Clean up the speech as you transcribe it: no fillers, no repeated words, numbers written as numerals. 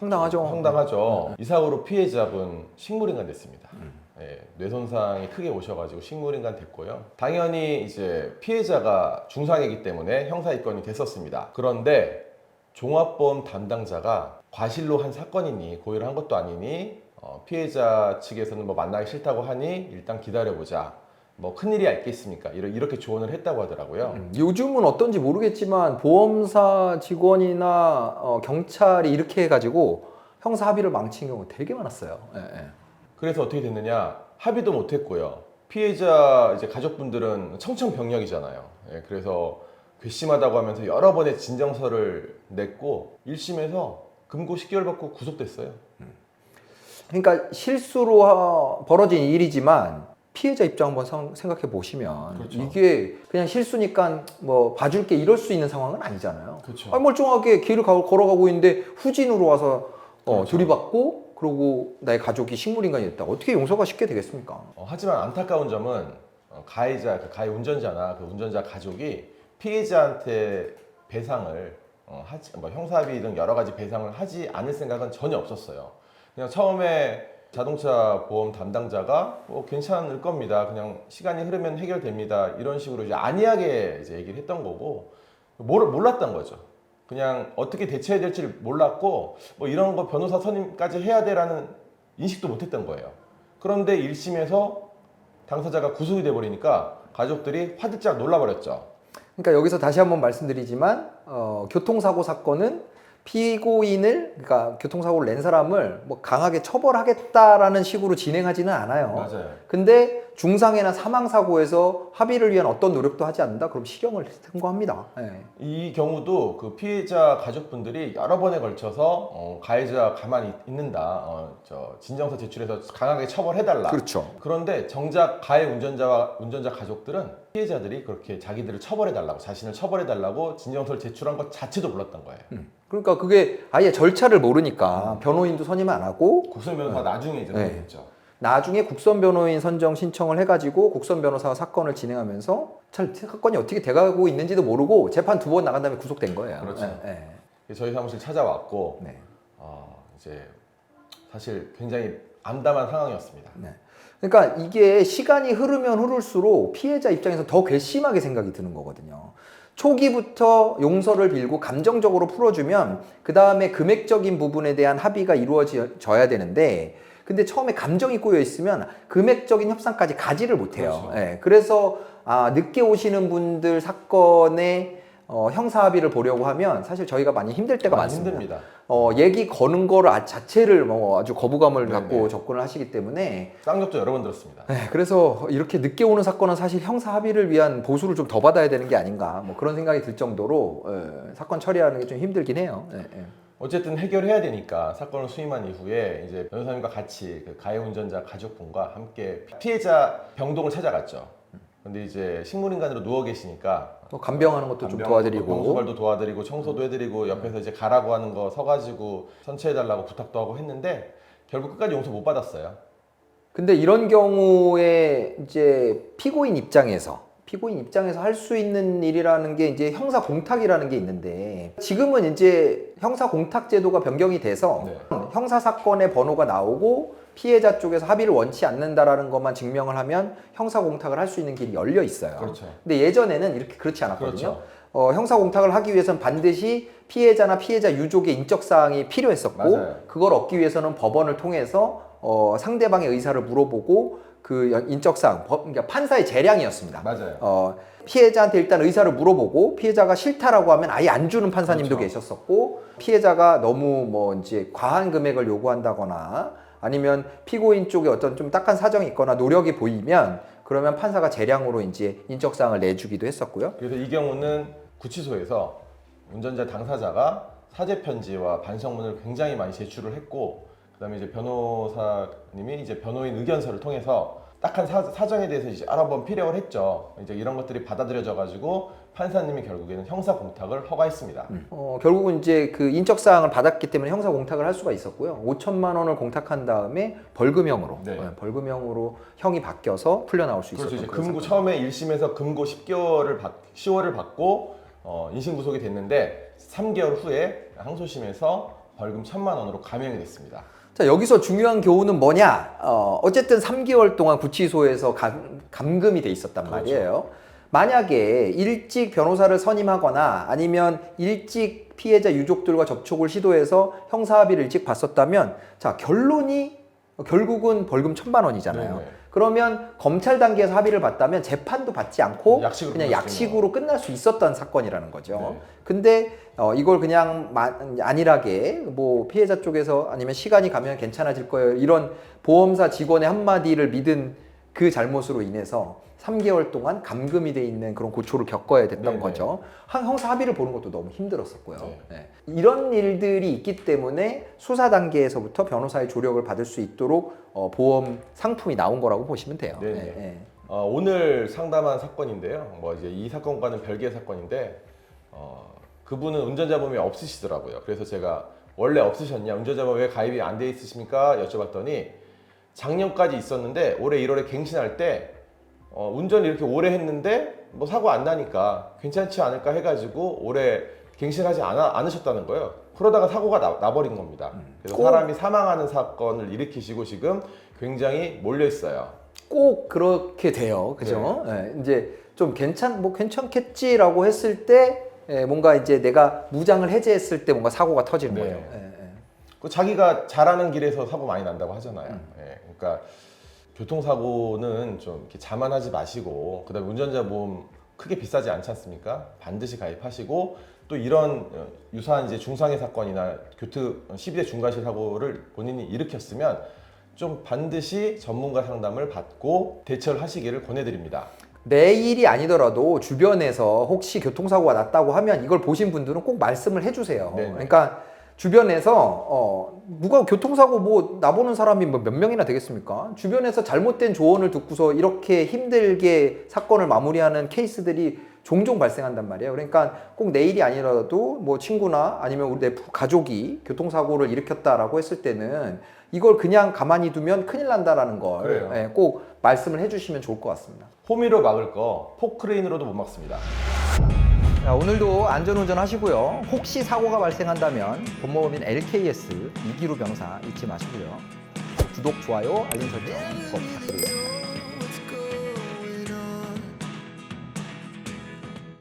황당하죠. 황당하죠. 이 사고로 피해자분 식물인간 됐습니다. 예, 뇌손상이 크게 오셔가지고 식물인간 됐고요. 당연히 이제 피해자가 중상이기 때문에 형사입건이 됐었습니다. 그런데 종합보험 담당자가 과실로 한 사건이니 고의를 한 것도 아니니 피해자 측에서는 뭐 만나기 싫다고 하니 일단 기다려보자. 뭐 큰일이 있겠습니까? 이렇게 조언을 했다고 하더라고요. 요즘은 어떤지 모르겠지만 보험사 직원이나 경찰이 이렇게 해가지고 형사 합의를 망친 경우 되게 많았어요. 예, 예. 그래서 어떻게 됐느냐? 합의도 못했고요. 피해자 이제 가족분들은 청천벽력이잖아요. 예, 그래서 괘씸하다고 하면서 여러 번의 진정서를 냈고 1심에서 금고 10개월 받고 구속됐어요. 그러니까 실수로 벌어진 일이지만 피해자 입장 한번 생각해 보시면 그렇죠. 이게 그냥 실수니까 뭐 봐줄게 이럴 수 있는 상황은 아니잖아요. 그렇죠. 아니, 멀쩡하게 길을 걸어가고 있는데 후진으로 와서 그렇죠. 들이받고 그러고 나의 가족이 식물인간이 됐다. 어떻게 용서가 쉽게 되겠습니까? 하지만 안타까운 점은 가해자, 그 가해 운전자나 그 운전자 가족이 피해자한테 배상을 뭐 형사비 등 여러 가지 배상을 하지 않을 생각은 전혀 없었어요. 그냥 처음에 자동차 보험 담당자가 괜찮을 겁니다. 그냥 시간이 흐르면 해결됩니다. 이런 식으로 이제 안이하게 이제 얘기를 했던 거고 몰랐던 거죠. 그냥 어떻게 대처해야 될지를 몰랐고 뭐 이런 거 변호사 선임까지 해야 돼라는 인식도 못했던 거예요. 그런데 1심에서 당사자가 구속이 돼버리니까 가족들이 화들짝 놀라버렸죠. 그러니까 여기서 다시 한번 말씀드리지만 교통사고 사건은 피고인을 그러니까 교통사고를 낸 사람을 뭐 강하게 처벌하겠다라는 식으로 진행하지는 않아요. 맞아요. 근데 중상해나 사망사고에서 합의를 위한 어떤 노력도 하지 않는다? 그럼 실형을 선고합니다. 네. 이 경우도 그 피해자 가족분들이 여러 번에 걸쳐서 가해자 가만히 있는다. 진정서 제출해서 강하게 처벌해달라. 그렇죠. 그런데 정작 가해 운전자 가족들은 피해자들이 그렇게 자기들을 처벌해달라고 자신을 처벌해달라고 진정서를 제출한 것 자체도 몰랐던 거예요. 그러니까 그게 아예 절차를 모르니까 변호인도 선임 안 하고 국선 변호사가 나중에 이제 네. 했죠. 나중에 국선 변호인 선정 신청을 해가지고 국선 변호사가 사건을 진행하면서 잘 사건이 어떻게 돼가고 있는지도 모르고 재판 2번 나간 다음에 구속된 거예요. 그렇죠. 네. 저희 사무실 찾아왔고 네. 이제 사실 굉장히 암담한 상황이었습니다. 네. 그러니까 이게 시간이 흐르면 흐를수록 피해자 입장에서 더 괘씸하게 생각이 드는 거거든요. 초기부터 용서를 빌고 감정적으로 풀어주면 그 다음에 금액적인 부분에 대한 합의가 이루어져야 되는데 근데 처음에 감정이 꼬여 있으면 금액적인 협상까지 가지를 못해요. 그렇죠. 네, 그래서 늦게 오시는 분들 사건에 형사 합의를 보려고 하면 사실 저희가 많이 힘들 때가 많습니다. 힘듭니다. 얘기 거는 거를 자체를 뭐 아주 거부감을 네네. 갖고 접근을 하시기 때문에 쌍욕도 여러 번 들었습니다. 네, 그래서 이렇게 늦게 오는 사건은 사실 형사 합의를 위한 보수를 좀 더 받아야 되는 게 아닌가 뭐 그런 생각이 들 정도로 사건 처리하는 게 좀 힘들긴 해요. 어쨌든 해결해야 되니까 사건을 수임한 이후에 이제 변호사님과 같이 그 가해 운전자 가족분과 함께 피해자 병동을 찾아갔죠. 근데 이제 식물인간으로 누워 계시니까 간병하는 것도 좀 도와드리고 병수발도 도와드리고 청소도 해드리고 옆에서 이제 가라고 하는 거 서가지고 선처해달라고 부탁도 하고 했는데 결국 끝까지 용서 못 받았어요. 근데 이런 경우에 이제 피고인 입장에서 할 수 있는 일이라는 게 이제 형사 공탁이라는 게 있는데 지금은 이제 형사 공탁 제도가 변경이 돼서 네. 형사 사건의 번호가 나오고 피해자 쪽에서 합의를 원치 않는다라는 것만 증명을 하면 형사 공탁을 할 수 있는 길이 열려 있어요. 그렇죠. 근데 예전에는 이렇게 그렇지 않았거든요. 그렇죠. 형사 공탁을 하기 위해서는 반드시 피해자나 피해자 유족의 인적 사항이 필요했었고 맞아요. 그걸 얻기 위해서는 법원을 통해서 상대방의 의사를 물어보고 그 인적사항, 그러니까 판사의 재량이었습니다. 맞아요. 피해자한테 일단 의사를 물어보고 피해자가 싫다라고 하면 아예 안 주는 판사님도 그렇죠. 계셨었고 피해자가 너무 뭐 이제 과한 금액을 요구한다거나 아니면 피고인 쪽에 어떤 좀 딱한 사정이 있거나 노력이 보이면 그러면 판사가 재량으로 이제 인적사항을 내주기도 했었고요. 그래서 이 경우는 구치소에서 운전자 당사자가 사죄 편지와 반성문을 굉장히 많이 제출을 했고 그다음에 이제 변호사님이 이제 변호인 의견서를 통해서 딱한 사정에 대해서 이제 여러 번 피력을 했죠. 이제 이런 것들이 받아들여져 가지고 판사님이 결국에는 형사 공탁을 허가했습니다. 결국은 이제 그 인적 사항을 받았기 때문에 형사 공탁을 할 수가 있었고요. 5천만 원을 공탁한 다음에 벌금형으로 네. 벌금형으로 형이 바뀌어서 풀려 나올 수 있었던 그렇죠. 이제 그런 금고 사건. 처음에 1심에서 금고 10개월을 받고 인신 구속이 됐는데 3개월 후에 항소심에서 벌금 1,000만 원으로 감형이 됐습니다. 자, 여기서 중요한 교훈은 뭐냐? 어쨌든 3개월 동안 구치소에서 감금이 돼 있었단 그렇죠. 말이에요. 만약에 일찍 변호사를 선임하거나 아니면 일찍 피해자 유족들과 접촉을 시도해서 형사합의를 일찍 봤었다면, 자, 결국은 벌금 1,000만 원이잖아요. 네네. 그러면 검찰 단계에서 합의를 봤다면 재판도 받지 않고 약식으로 그냥 끝날 수 약식으로 끝날 수 있었던 사건이라는 거죠. 네. 근데 이걸 그냥 안일하게 뭐 피해자 쪽에서 아니면 시간이 가면 괜찮아질 거예요, 이런 보험사 직원의 한마디를 믿은 그 잘못으로 인해서 3개월 동안 감금이 돼 있는 그런 고초를 겪어야 됐던 네네. 거죠. 형사 합의를 보는 것도 너무 힘들었었고요. 네. 네. 이런 일들이 있기 때문에 수사 단계에서부터 변호사의 조력을 받을 수 있도록 보험 상품이 나온 거라고 보시면 돼요. 네네. 네, 네. 오늘 상담한 사건인데요. 뭐 이제 이 사건과는 별개의 사건인데 그분은 운전자범이 없으시더라고요. 그래서 제가 원래 없으셨냐, 운전자범 왜 가입이 안 돼 있으십니까? 여쭤봤더니 작년까지 있었는데 올해 1월에 갱신할 때 운전을 이렇게 오래 했는데 뭐 사고 안 나니까 괜찮지 않을까 해가지고 올해 갱신하지 않으셨다는 거예요. 그러다가 사고가 나버린 겁니다. 그래서 사람이 사망하는 사건을 일으키시고 지금 굉장히 몰려 있어요. 꼭 그렇게 돼요. 그죠? 네. 이제 좀 괜찮겠지라고 했을 때 뭔가 이제 내가 무장을 해제했을 때 뭔가 사고가 터지는 네. 거죠. 그 자기가 잘하는 길에서 사고 많이 난다고 하잖아요. 예, 그러니까 교통사고는 좀 이렇게 자만하지 마시고, 그다음에 운전자 보험 크게 비싸지 않지 않습니까? 반드시 가입하시고, 또 이런 유사한 이제 중상해 사건이나 교트 12대 중과실 사고를 본인이 일으켰으면 좀 반드시 전문가 상담을 받고 대처를 하시기를 권해드립니다. 내 일이 아니더라도 주변에서 혹시 교통사고가 났다고 하면 이걸 보신 분들은 꼭 말씀을 해주세요. 네네. 그러니까 주변에서 누가 교통사고 뭐 나보는 사람이 뭐 몇 명이나 되겠습니까? 주변에서 잘못된 조언을 듣고서 이렇게 힘들게 사건을 마무리하는 케이스들이 종종 발생한단 말이에요. 그러니까 꼭 내 일이 아니라도 뭐 친구나 아니면 우리 내 가족이 교통사고를 일으켰다라고 했을 때는 이걸 그냥 가만히 두면 큰일 난다라는 걸 그래요. 꼭 말씀을 해주시면 좋을 것 같습니다. 호미로 막을 거 포크레인으로도 못 막습니다. 자, 오늘도 안전운전 하시고요. 혹시 사고가 발생한다면 본모법인 LKS 이기루 변호사 잊지 마시고요. 구독, 좋아요, 알림 설정 꼭 부탁드립니다.